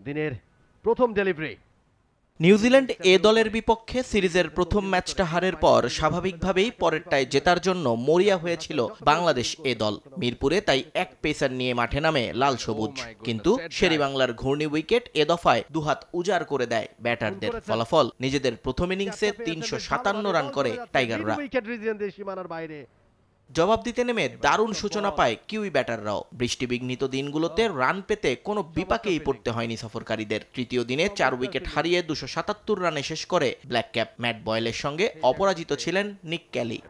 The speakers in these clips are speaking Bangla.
দিনের প্রথম ডেলিভারি। নিউজিল্যান্ড এ দলের বিপক্ষে সিরিজের প্রথম ম্যাচটা হারের পর স্বাভাবিকভাবেই পরেরটায় জেতার জন্য মরিয়া হয়েছিল বাংলাদেশ এ দল। মিরপুরে তাই এক পেসার নিয়ে মাঠে নামে লাল সবুজ, কিন্তু শেরেবাংলার ঘূর্ণি উইকেট এ দফায় দুহাত উজাড় করে দেয় ব্যাটারদের। ফলাফল নিজেদের প্রথম ইনিংসে ৩৫৭ রান করে টাইগাররা। জবাব দিতে নেমে দারুণ সূচনা পায় কিউই ব্যাটাররাও। বৃষ্টিবিঘ্নিত দিনগুলোতে রান পেতে কোনো বিপাকেই পড়তে হয়নি সফরকারীদের। তৃতীয় দিনে ৪ উইকেট হারিয়ে ২৭৭ রানে শেষ করে ব্ল্যাক ক্যাপ। ম্যাট বয়েলের সঙ্গে অপরাজিত ছিলেন নিক ক্যালি।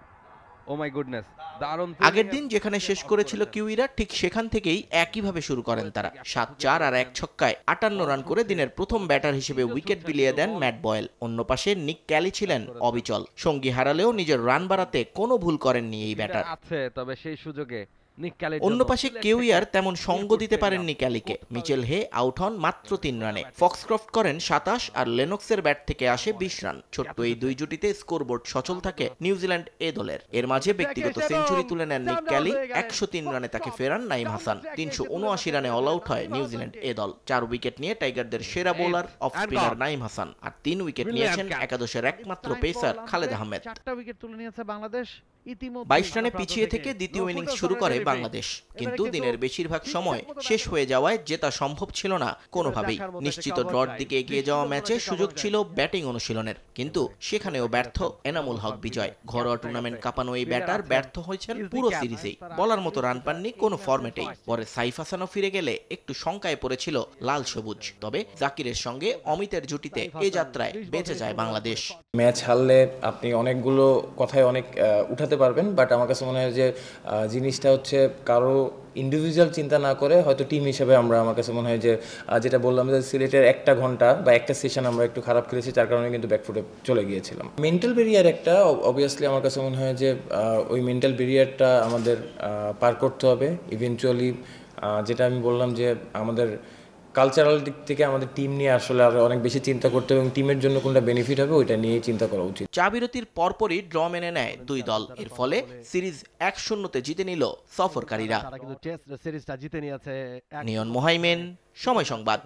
আগের দিন যেখানে শেষ করেছিল কিউইরা, ঠিক সেখান থেকেই একইভাবে শুরু করেন তারা। ৭-৪ আর ১ ছক্কায় ৫৮ রান করে দিনের প্রথম ব্যাটার হিসেবে উইকেট বিলিয়ে দেন ম্যাট বয়েল। অন্য পাশে নিক ক্যালি ছিলেন অবিচল। সঙ্গী হারালেও নিজের রান বাড়াতে কোনো ভুল করেননি এই ব্যাটার। তবে সেই সুযোগে অন্য পাশে কেউই আর তেমন সঙ্গ দিতে পারেননি ক্যালিকে। মিচেল হে আউট হন মাত্র ৩ রানে। ফক্সক্রফট করেন ২৭ আর লেনক্সের ব্যাট থেকে আসে ২০ রান। ছোট্ট এই দুই জুটিতে স্কোরবোর্ড সচল থাকে নিউজিল্যান্ড এ দলের। এর মাঝে ব্যক্তিগত সেঞ্চুরি তুলে নেন নিক ক্যালি। ১০৩ রানে তাকে ফেরান নাইম হাসান। ৩৭৯ রানে অল আউট হয় নিউজিল্যান্ড এ দল। ৪ উইকেট নিয়ে টাইগারদের সেরা bowler off spinner Naim Hasan, আর ৩ উইকেট নিয়েছেন একাদশের একমাত্র পেসার খালেদ আহমেদ। ২২ রানে পিছিয়ে থেকে দ্বিতীয় ইনিংস শুরু করে বাংলাদেশ, কিন্তু দিনের বেশিরভাগ সময় শেষ হয়ে যাওয়ায় জেতা সম্ভব ছিল না কোনোভাবেই। নিশ্চিত ড্রর দিকে এগিয়ে যাওয়া ম্যাচে সুযোগ ছিল ব্যাটিং অনুশীলনের, কিন্তু সেখানেও ব্যর্থ এনামুল হক বিজয়। ঘরোয়া টুর্নামেন্ট কাঁপানো এই ব্যাটার ব্যর্থ হয়েছেন পুরো সিরিজেই। বলার মতো রান পাননি কোনো ফরম্যাটেই। পরে সাইফ হাসানও ফিরে গেলে একটু শঙ্কায় পড়েছিল লাল সবুজ। তবে জাকিরের সঙ্গে অমিতের জুটিতে এ যাত্রায় বেঁচে যায় বাংলাদেশ। ম্যাচ হারলে আপনি অনেকগুলো কথায় অনেক উঠাতে পারবেন, বাট আমার কাছে মনে হয় যে জিনিসটা হচ্ছে কারো ইন্ডিভিজুয়াল চিন্তা না করে হয়তো টিম হিসেবে আমার কাছে মনে হয় যে যেটা বললাম যে সিলেটের একটা ঘন্টা বা একটা সেশন আমরা একটু খারাপ খেলেছি, তার কারণে কিন্তু ব্যাকফুটে চলে গিয়েছিলাম। মেন্টাল ব্যারিয়ার একটা অবভিয়াসলি আমার কাছে মনে হয় যে ওই মেন্টাল ব্যারিয়ারটা আমাদের পার করতে হবে ইভেনচুয়ালি। যেটা আমি বললাম যে আমাদের কালচারাল দিক থেকে আমাদের টিম নিয়ে আসলে আরো অনেক বেশি চিন্তা করতে হবে এবং টিমের জন্য কোনটা বেনিফিট হবে ওইটা নিয়েই চিন্তা করা উচিত। চা বিরতির পরপরই ড্র মেনে নেয় দুই দল। এর ফলে সিরিজ ১-০ জিতে নিল সফরকারীরা। নিয়ন মোহাইমেন, সময় সংবাদ।